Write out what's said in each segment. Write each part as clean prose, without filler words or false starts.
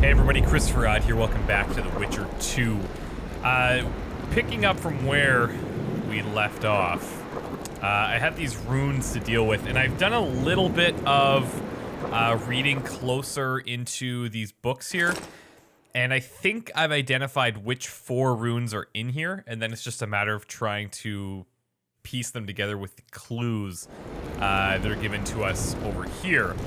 Hey everybody, ChristopherOdd here. Welcome back to The Witcher 2. Picking up from where we left off, I have these runes to deal with, and I've done a little bit of reading closer into these books here, and I think I've identified which 4 runes are in here, and then it's just a matter of trying to piece them together with the clues that are given to us over here.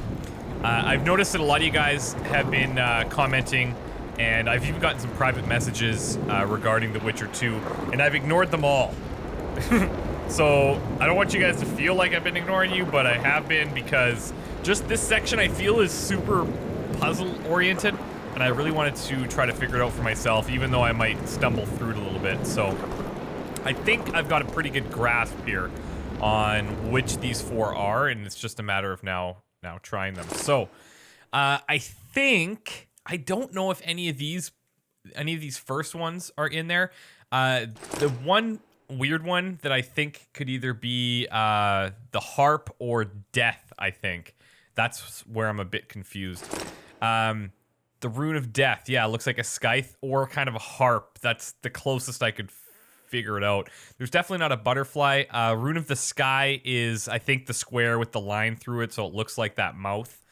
I've noticed that a lot of you guys have been commenting, and I've even gotten some private messages regarding The Witcher 2, and I've ignored them all. So, I don't want you guys to feel like I've been ignoring you, but I have been, because just this section I feel is super puzzle-oriented, and I really wanted to try to figure it out for myself, even though I might stumble through it a little bit. So, I think I've got a pretty good grasp here on which these 4 are, and it's just a matter of now trying them. So, I think, I don't know if any of these first ones are in there. The one weird one that I think could either be the harp or death, I think. That's where I'm a bit confused. The rune of death, yeah, it looks like a scythe or kind of a harp. That's the closest I could figure it out. There's definitely not a butterfly. Rune of the sky is, I think, the square with the line through it, so it looks like that mouth.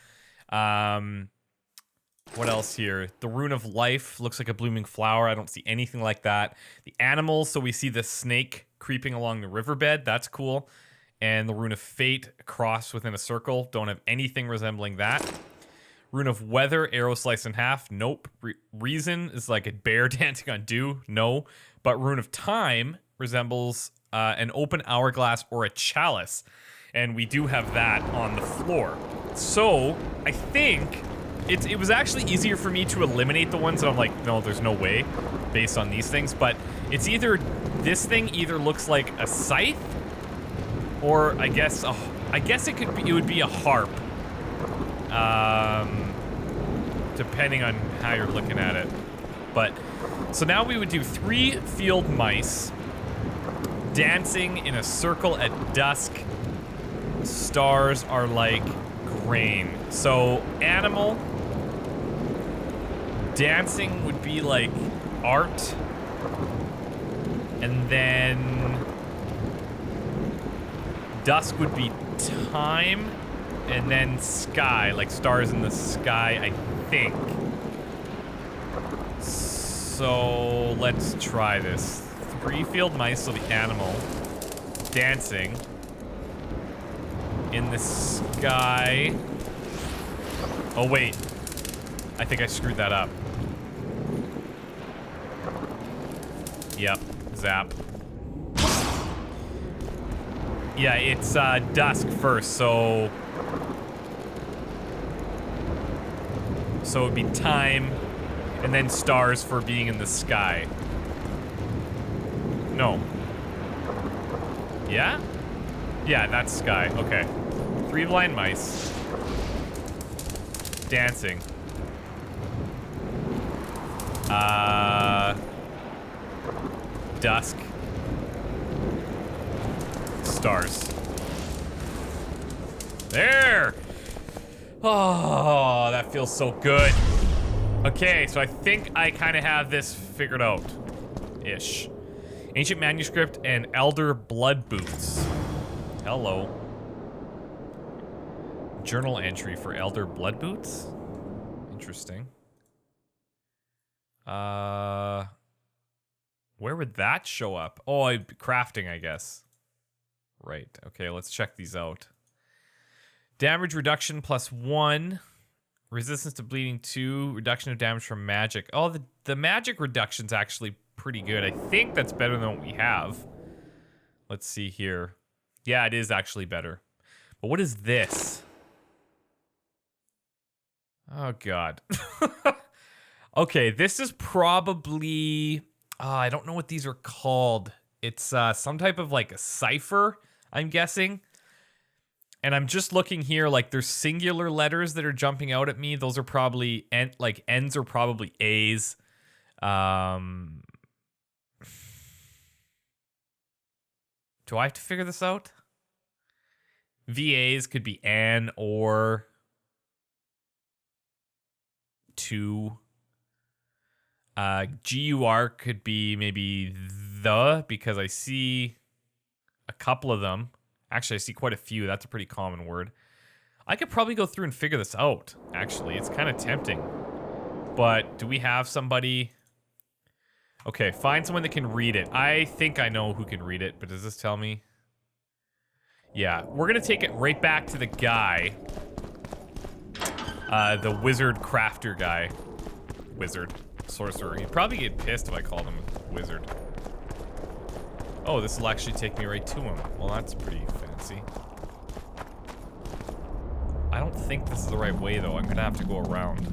What else here? The rune of life looks like a blooming flower. I don't see anything like that. The animals, so we see the snake creeping along the riverbed. That's cool. And the rune of fate, a cross within a circle. Don't have anything resembling that. Rune of weather, arrow sliced in half. Nope. Reason is like a bear dancing on dew. No. But rune of time resembles an open hourglass or a chalice. And we do have that on the floor. So, I think it was actually easier for me to eliminate the ones that I'm like, no, there's no way, based on these things. But it's either, this thing either looks like a scythe, or I guess it would be a harp. Depending on how you're looking at it. But, so now we would do 3 field mice dancing in a circle at dusk. Stars are like grain. So, animal dancing would be like art. And then dusk would be time. And then sky, like stars in the sky, I think. So let's try this. 3 field mice, so the animal dancing in the sky. Oh wait, I think I screwed that up. Yep, zap. Yeah, it's dusk first, so it'd be time, and then stars for being in the sky. No. Yeah? Yeah, that's sky. Okay. 3 blind mice. Dancing. Dusk. Stars. There! Oh, that feels so good. Okay, so I think I kind of have this figured out. Ish. Ancient manuscript and elder blood boots. Hello. Journal entry for elder blood boots? Interesting. Where would that show up? Oh, crafting, I guess. Right. Okay, let's check these out. Damage reduction +1. Resistance to bleeding 2. Reduction of damage from magic. Oh, the magic reduction's actually pretty good. I think that's better than what we have. Let's see here. Yeah, it is actually better. But what is this? Oh, God. Okay, this is probably... I don't know what these are called. It's some type of like a cipher, I'm guessing. And I'm just looking here, like there's singular letters that are jumping out at me. Those are probably, N's are probably A's. Do I have to figure this out? VAs could be an or two. GUR could be maybe the, because I see a couple of them. Actually, I see quite a few. That's a pretty common word. I could probably go through and figure this out, actually. It's kind of tempting. But do we have somebody? Okay, find someone that can read it. I think I know who can read it, but does this tell me? Yeah, we're going to take it right back to the guy. The wizard crafter guy. Wizard. Sorcerer. He'd probably get pissed if I called him a wizard. Oh, this will actually take me right to him. Well, that's pretty fancy. I don't think this is the right way, though. I'm gonna have to go around.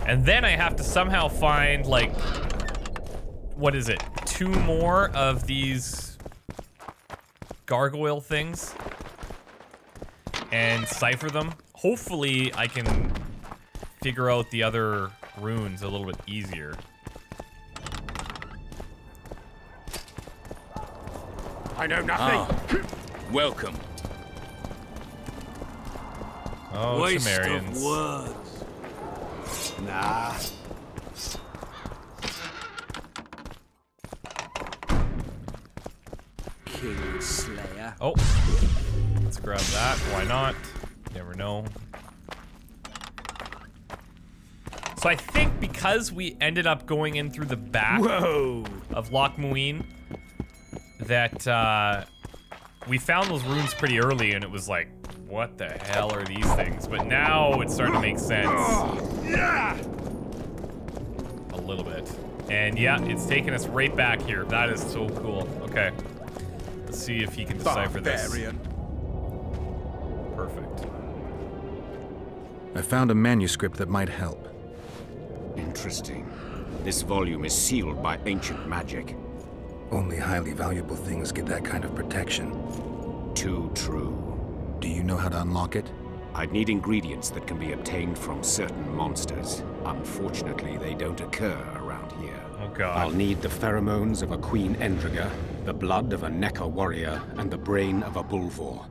And then I have to somehow find, like, what is it? 2 more of these gargoyle things and cipher them. Hopefully I can figure out the other runes a little bit easier. I know nothing. Ah, welcome. Oh, Waste Sumerians. of words. Nah. King Slayer. Oh, let's grab that. Why not? Never know. So I think because we ended up going in through the back of Loch Muin, that we found those runes pretty early, and it was like, what the hell are these things? But now it's starting to make sense. A little bit. And yeah, it's taking us right back here. That is so cool. Okay. Let's see if he can decipher this. Perfect. I found a manuscript that might help. Interesting. This volume is sealed by ancient magic. Only highly valuable things get that kind of protection. Too true. Do you know how to unlock it? I'd need ingredients that can be obtained from certain monsters. Unfortunately, they don't occur around here. Oh god. I'll need the pheromones of a Queen Endriga, the blood of a Necker warrior, and the brain of a Bulvor.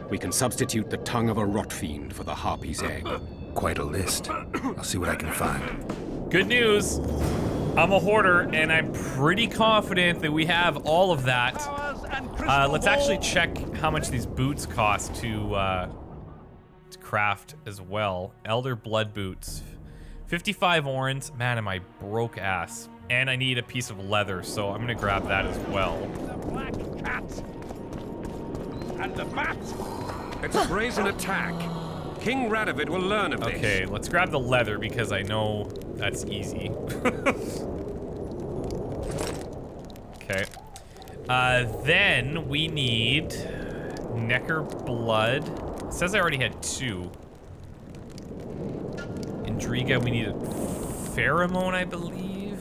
We can substitute the tongue of a rot fiend for the harpy's egg. Quite a list. I'll see what I can find. Good news. I'm a hoarder, and I'm pretty confident that we have all of that. Let's actually check how much these boots cost to craft as well. Elder blood boots. 55 orens. Man, am I broke ass. And I need a piece of leather, so I'm gonna grab that as well. The black cat. And the bat. It's a brazen attack. King Radovid will learn of this. Okay, let's grab the leather because I know that's easy. Okay. Then we need Necker blood. It says I already had 2. Indriga, we need a pheromone, I believe.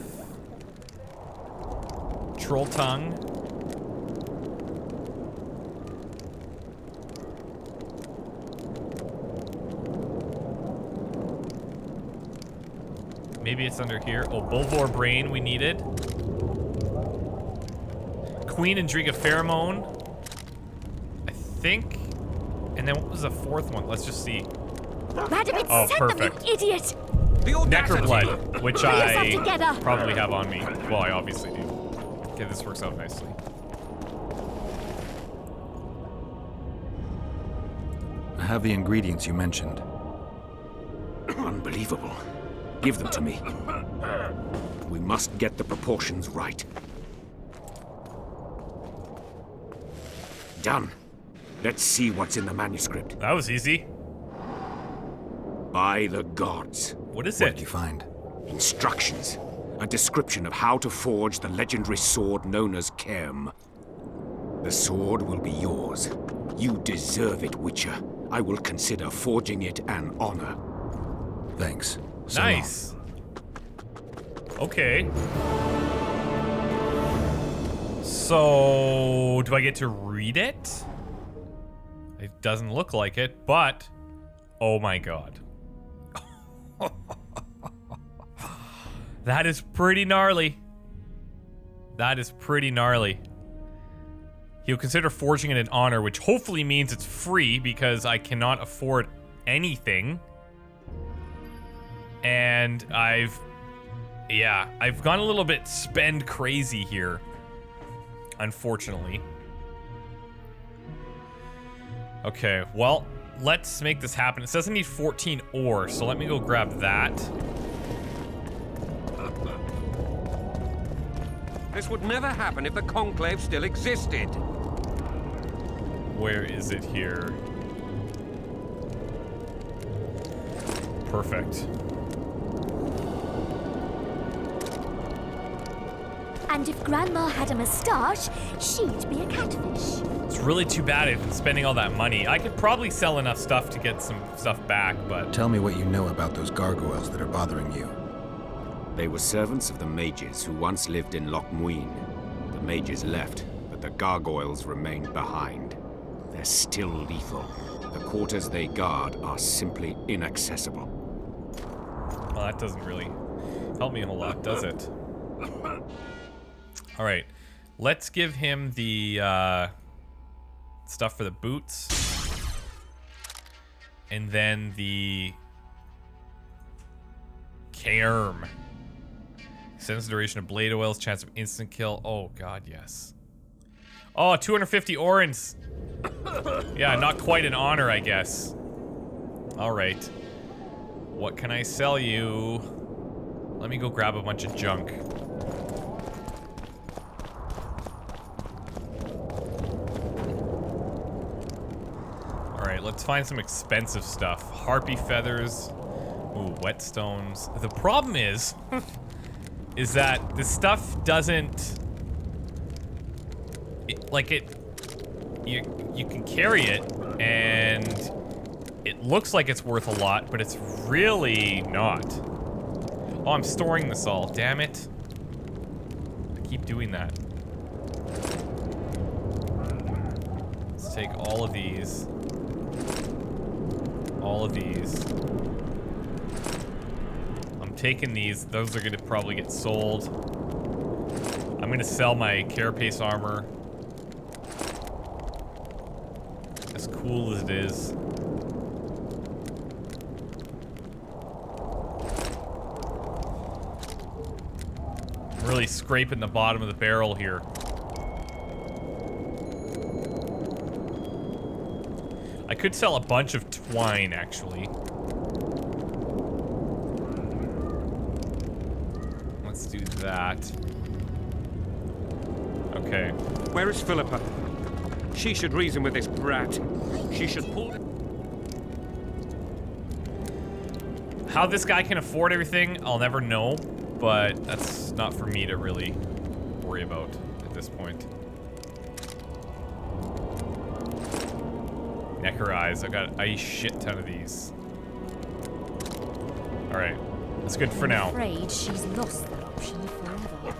Troll tongue. Maybe it's under here. Oh, Bulvor brain we needed. Queen Indriga pheromone. I think. And then what was the 4th one? Let's just see. Radovid, Oh, send perfect. them, you idiot! Necker blood, which Pull yourself I together. probably have on me. Well, I obviously do. Okay, this works out nicely. I have the ingredients you mentioned. Unbelievable. Give them to me. We must get the proportions right. Done. Let's see what's in the manuscript. That was easy. By the gods. What is What it? did you find? Instructions. A description of how to forge the legendary sword known as Kerm. The sword will be yours. You deserve it, Witcher. I will consider forging it an honor. Thanks. So Nice. Okay. So, do I get to read it? It doesn't look like it, but oh my god. That is pretty gnarly. That is pretty gnarly. He'll consider forging it an honor, which hopefully means it's free because I cannot afford anything. And I've gone a little bit spend crazy here, unfortunately. Okay, well, let's make this happen. It says I need 14 ore, so let me go grab that. This would never happen if the Conclave still existed. Where is it here? Perfect. And if Grandma had a moustache, she'd be a catfish. It's really too bad I've been spending all that money. I could probably sell enough stuff to get some stuff back, but... Tell me what you know about those gargoyles that are bothering you. They were servants of the mages who once lived in Loch Muin. The mages left, but the gargoyles remained behind. They're still lethal. The quarters they guard are simply inaccessible. Well, that doesn't really help me a whole lot, does it? All right, let's give him the stuff for the boots. And then the Cairn. Extends the duration of blade oils, chance of instant kill. Oh god, yes. Oh, 250 orens. Yeah, not quite an honor, I guess. All right. What can I sell you? Let me go grab a bunch of junk. All right, let's find some expensive stuff. Harpy feathers. Ooh, whetstones. The problem is, is that this stuff doesn't... You can carry it, and it looks like it's worth a lot, but it's really not. Oh, I'm storing this all. Damn it. I keep doing that. Let's take all of these. All of these. I'm taking these. Those are going to probably get sold. I'm going to sell my carapace armor. As cool as it is. I'm really scraping the bottom of the barrel here. I could sell a bunch of twine, actually. Let's do that. Okay. Where is Philippa? She should reason with this brat. She should pull... How this guy can afford everything, I'll never know, but that's not for me to really worry about at this point. Necker eyes, I got a shit ton of these. Alright, that's good for now. I'm afraid she's lost that option forever.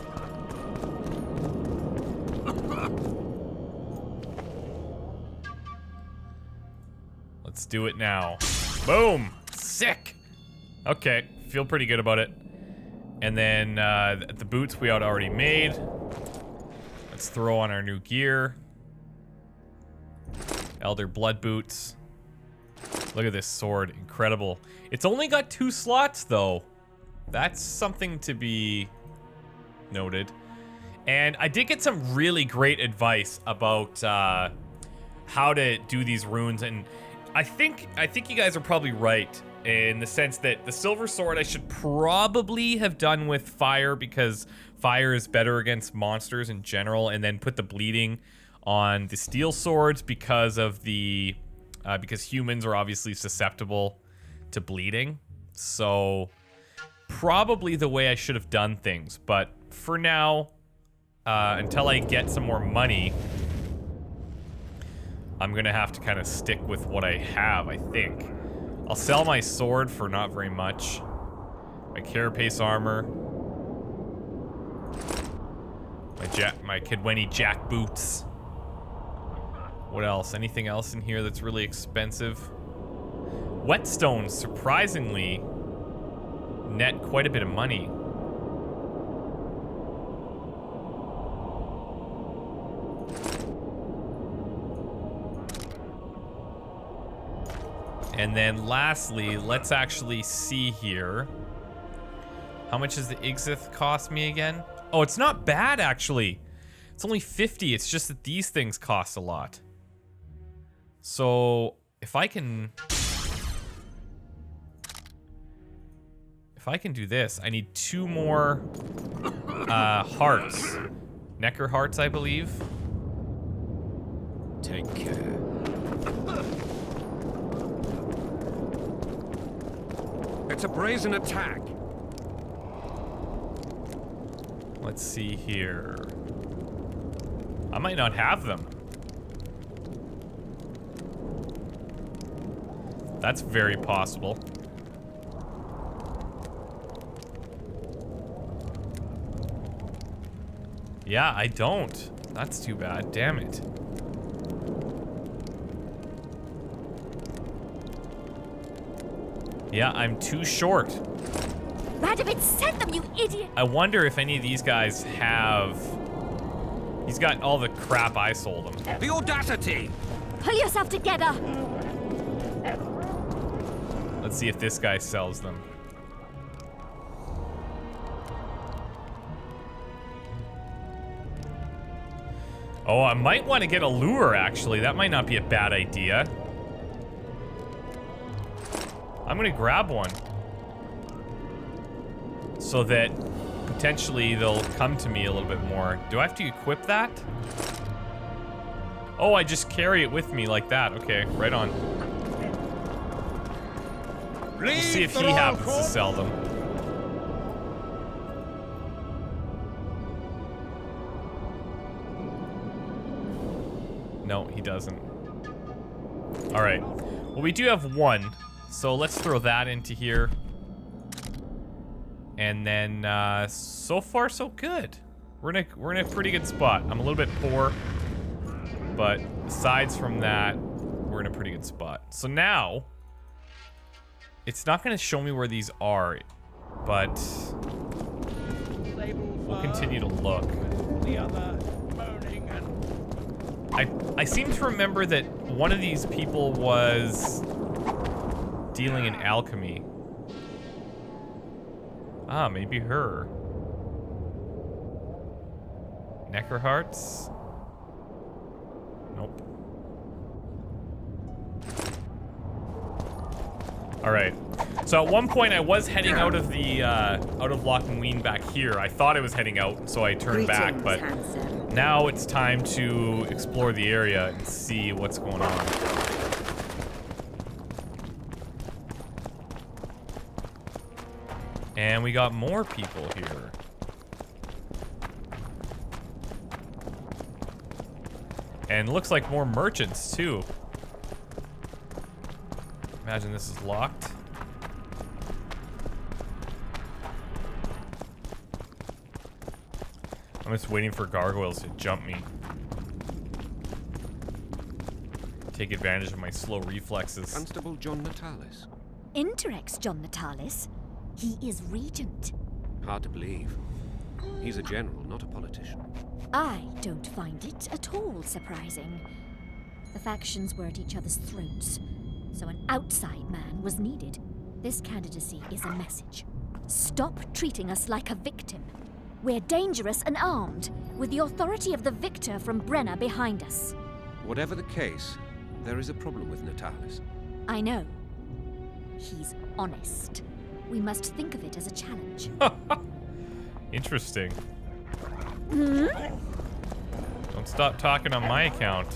Let's do it now. Boom! Sick! Okay, feel pretty good about it. And then the boots we had already made. Let's throw on our new gear. Elder Blood boots. Look at this sword, incredible. It's only got 2 slots though. That's something to be noted. And I did get some really great advice about how to do these runes, and I think you guys are probably right in the sense that the silver sword I should probably have done with fire, because fire is better against monsters in general, and then put the bleeding on the steel swords because of the because humans are obviously susceptible to bleeding. So probably the way I should have done things, but for now, until I get some more money, I'm gonna have to kind of stick with what I have, I think. I'll sell my sword for not very much. My carapace armor. My Kidweni jack boots. What else? Anything else in here that's really expensive? Whetstones, surprisingly, net quite a bit of money. And then lastly, let's actually see here. How much does the Igzith cost me again? Oh, it's not bad, actually. It's only 50. It's just that these things cost a lot. So, if I can do this, I need 2 more hearts. Necker hearts, I believe. Take care. It's a brazen attack. Let's see here. I might not have them. That's very possible. Yeah, I don't. That's too bad. Damn it. Yeah, I'm too short. Radovid, send them, you idiot! I wonder if any of these guys have... He's got all the crap I sold him. The audacity! Pull yourself together! Let's see if this guy sells them. Oh, I might want to get a lure, actually. That might not be a bad idea. I'm gonna grab one. So that potentially they'll come to me a little bit more. Do I have to equip that? Oh, I just carry it with me like that. Okay, right on. We'll see if he happens to sell them. No, he doesn't. All right. Well, we do have one, so let's throw that into here. And then, so far so good. We're in a pretty good spot. I'm a little bit poor, but aside from that, we're in a pretty good spot. So now, it's not going to show me where these are, but we'll continue to look. I seem to remember that one of these people was dealing in alchemy. Ah, maybe her. Necker hearts? Nope. All right. So at one point I was heading out of the out of Loch Nween back here. I thought I was heading out, so I turned back, but now it's time to explore the area and see what's going on. And we got more people here. And looks like more merchants too. Imagine this is locked. I'm just waiting for gargoyles to jump me. Take advantage of my slow reflexes. Constable John Natalis. Interex John Natalis. He is regent. Hard to believe. He's a general, not a politician. I don't find it at all surprising. The factions were at each other's throats, so an outside man was needed. This candidacy is a message. Stop treating us like a victim. We're dangerous and armed, with the authority of the victor from Brenna behind us. Whatever the case, there is a problem with Natalis. I know. He's honest. We must think of it as a challenge. Interesting. Don't stop talking on my account.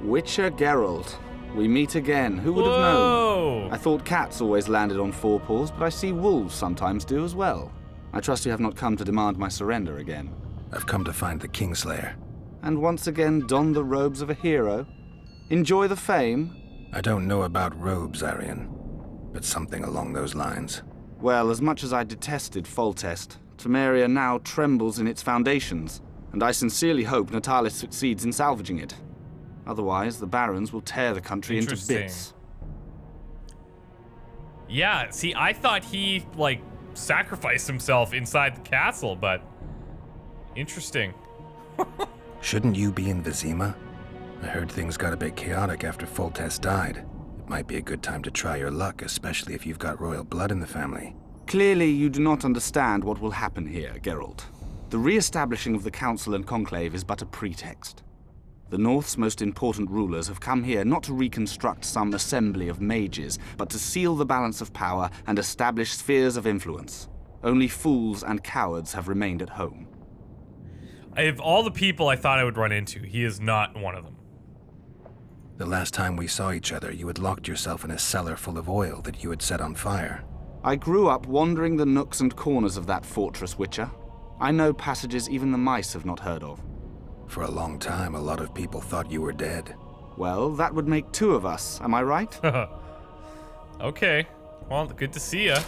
Witcher Geralt. We meet again. Who would have known? I thought cats always landed on 4 paws, but I see wolves sometimes do as well. I trust you have not come to demand my surrender again. I've come to find the Kingslayer. And once again don the robes of a hero? Enjoy the fame? I don't know about robes, Arian, but something along those lines. Well, as much as I detested Foltest, Temeria now trembles in its foundations, and I sincerely hope Natalis succeeds in salvaging it. Otherwise, the barons will tear the country into bits. Yeah, see, I thought he, like, sacrificed himself inside the castle, but... Interesting. Shouldn't you be in Vizima? I heard things got a bit chaotic after Foltest died. It might be a good time to try your luck, especially if you've got royal blood in the family. Clearly, you do not understand what will happen here, Geralt. The re-establishing of the Council and Conclave is but a pretext. The North's most important rulers have come here not to reconstruct some assembly of mages, but to seal the balance of power and establish spheres of influence. Only fools and cowards have remained at home. Of all the people I thought I would run into, he is not one of them. The last time we saw each other, you had locked yourself in a cellar full of oil that you had set on fire. I grew up wandering the nooks and corners of that fortress, Witcher. I know passages even the mice have not heard of. For a long time, a lot of people thought you were dead. Well, that would make two of us, am I right? Okay. Well, good to see ya.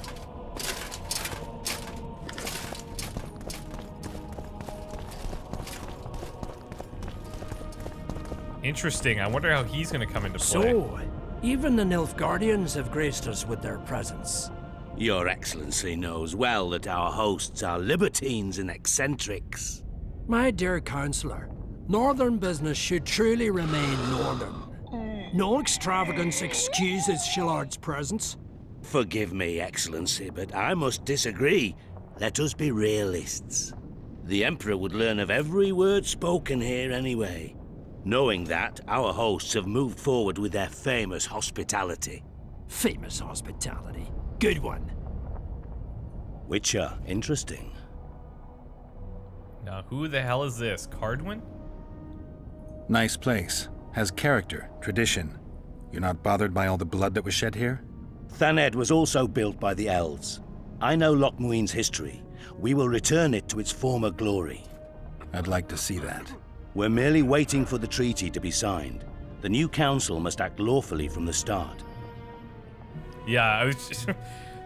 Interesting. I wonder how he's going to come into play. So, even the Nilfgaardians have graced us with their presence. Your Excellency knows well that our hosts are libertines and eccentrics. My dear Councillor, northern business should truly remain northern. No extravagance excuses Shillard's presence. Forgive me, Excellency, but I must disagree. Let us be realists. The Emperor would learn of every word spoken here anyway. Knowing that, our hosts have moved forward with their famous hospitality. Famous hospitality. Good one. Witcher, interesting. Now, who the hell is this? Cardwin? Nice place. Has character, tradition. You're not bothered by all the blood that was shed here? Thaned was also built by the elves. I know Loch Muin's history. We will return it to its former glory. I'd like to see that. We're merely waiting for the treaty to be signed. The new council must act lawfully from the start. Yeah, I was just...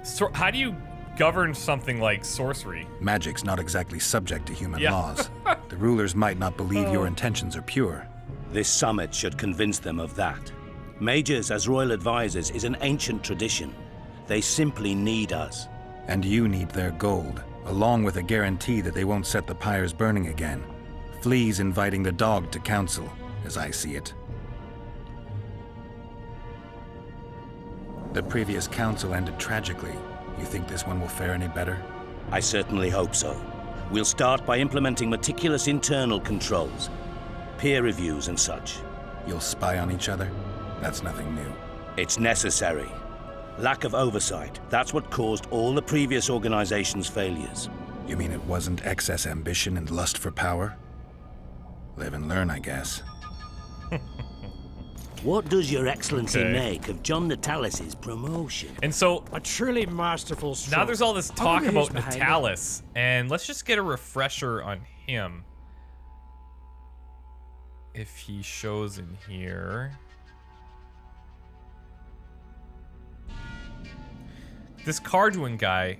So, how do you govern something like sorcery? Magic's not exactly subject to human Yeah. laws. The rulers might not believe your intentions are pure. This summit should convince them of that. Mages as royal advisors is an ancient tradition. They simply need us. And you need their gold, along with a guarantee that they won't set the pyres burning again. Flea's inviting the dog to council, as I see it. The previous council ended tragically. You think this one will fare any better? I certainly hope so. We'll start by implementing meticulous internal controls, peer reviews and such. You'll spy on each other? That's nothing new. It's necessary. Lack of oversight, that's what caused all the previous organization's failures. You mean it wasn't excess ambition and lust for power? Live and learn, I guess. What does your Excellency Okay. make of John Natalis' promotion? And so, A truly masterful stroke. now there's all this talk Wonder who's about behind it. Natalis, and let's just get a refresher on him. If he shows in here. This Cardwin guy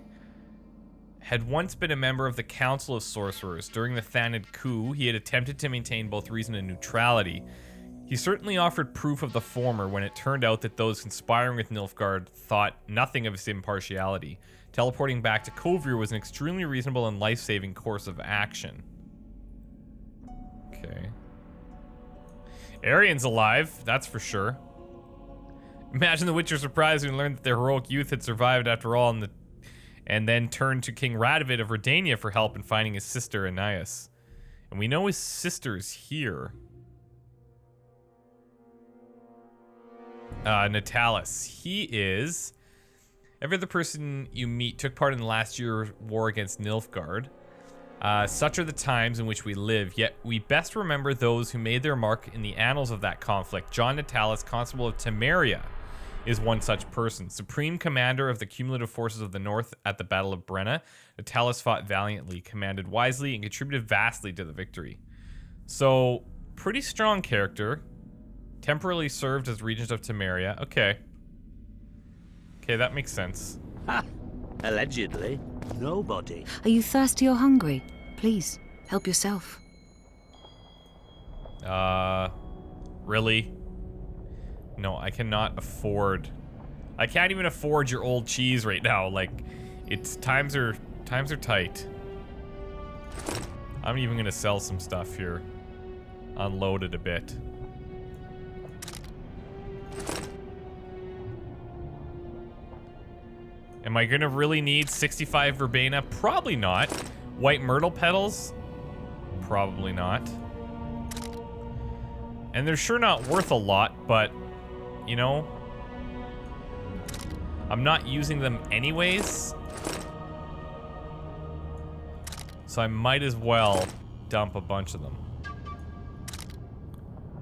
had once been a member of the Council of Sorcerers. During the Thanid coup, he had attempted to maintain both reason and neutrality. He certainly offered proof of the former when it turned out that those conspiring with Nilfgaard thought nothing of his impartiality. Teleporting back to Kovir was an extremely reasonable and life-saving course of action. Okay. Arian's alive, that's for sure. Imagine the Witcher surprised when he learned that their heroic youth had survived after all, and then turned to King Radovid of Redania for help in finding his sister Anais. And we know his sister's here. Natalis. He is... Every other person you meet took part in the last year's war against Nilfgaard. Such are the times in which we live, yet we best remember those who made their mark in the annals of that conflict. John Natalis, Constable of Temeria, is one such person. Supreme commander of the cumulative forces of the North at the Battle of Brenna, Natalis fought valiantly, commanded wisely, and contributed vastly to the victory. So, pretty strong character. Temporarily served as regent of Temeria. Okay. Okay, that makes sense. Ha! Allegedly. Nobody. Are you thirsty or hungry? Please, help yourself. Really? No, I cannot afford... I can't even afford your old cheese right now. Like, it's... Times are tight. I'm even gonna sell some stuff here. Unload it a bit. Am I gonna really need 65 verbena? Probably not. White myrtle petals? Probably not. And they're sure not worth a lot, but, you know, I'm not using them anyways. So I might as well dump a bunch of them.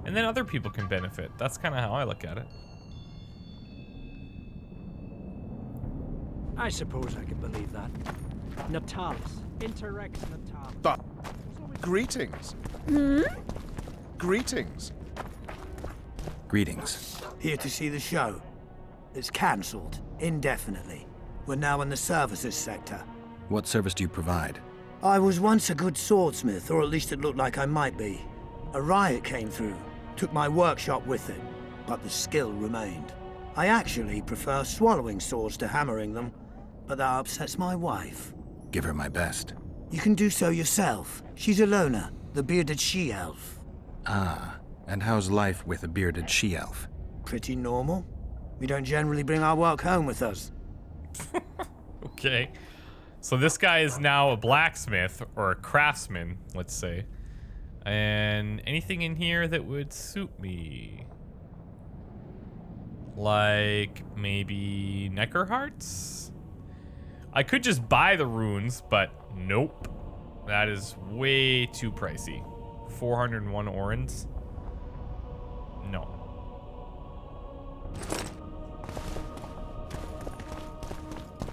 And then other people can benefit. That's kind of how I look at it. I suppose I can believe that. Natalis. Interrex Natalis. Greetings. Greetings. Greetings. Here to see the show. It's cancelled, indefinitely. We're now in the services sector. What service do you provide? I was once a good swordsmith, or at least it looked like I might be. A riot came through, took my workshop with it, but the skill remained. I actually prefer swallowing swords to hammering them, but that upsets my wife. Give her my best. You can do so yourself. She's Alona, the bearded she-elf. Ah, and how's life with a bearded she-elf? Pretty normal. We don't generally bring our work home with us. Okay. So this guy is now a blacksmith, or a craftsman, let's say. And anything in here that would suit me? Like, maybe Necker hearts? I could just buy the runes, but nope. That is way too pricey. 401 orens? No.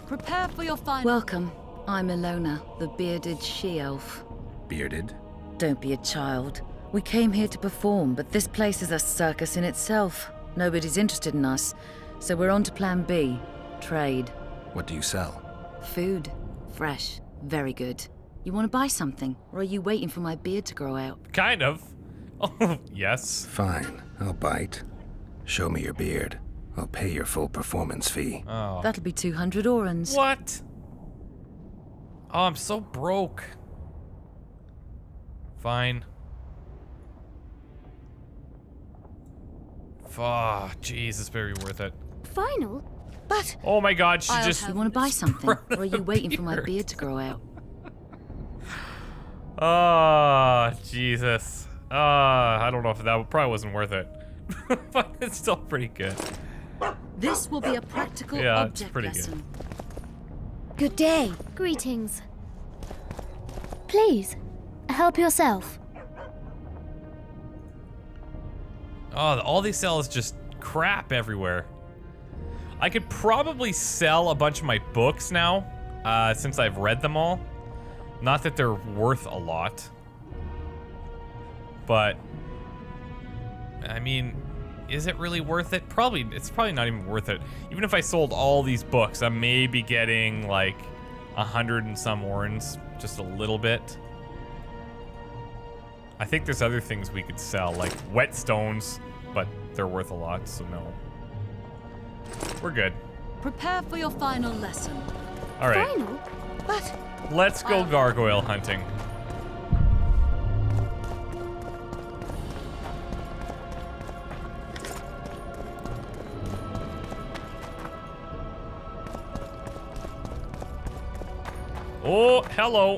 Prepare for your final... Welcome. I'm Alona, the bearded she-elf. Bearded? Don't be a child. We came here to perform, but this place is a circus in itself. Nobody's interested in us, so we're on to plan B. Trade. What do you sell? Food. Fresh. Very good. You want to buy something, or are you waiting for my beard to grow out? Kind of. Oh, yes. Fine, I'll bite. Show me your beard. I'll pay your full performance fee. Oh. That'll be 200 orens. What? Oh, I'm so broke. Fine. Oh, jeez, this better be worth it. Final? But... Oh my god, she You just... want to buy something, or are you waiting for my beard to grow out? Oh, Jesus. I don't know if that probably wasn't worth it. But it's still pretty good. This will be a practical Yeah, object it's pretty lesson. Good day. Greetings. Please, help yourself. Oh, all they sell is just crap everywhere. I could probably sell a bunch of my books now, since I've read them all. Not that they're worth a lot. But, I mean, is it really worth it? Probably, it's probably not even worth it. Even if I sold all these books, I may be getting like 100 and some orens, just a little bit. I think there's other things we could sell, like whetstones, but they're worth a lot, so no. We're good. Prepare for your final lesson. All right. Final? But... Let's go gargoyle hunting. Oh, hello.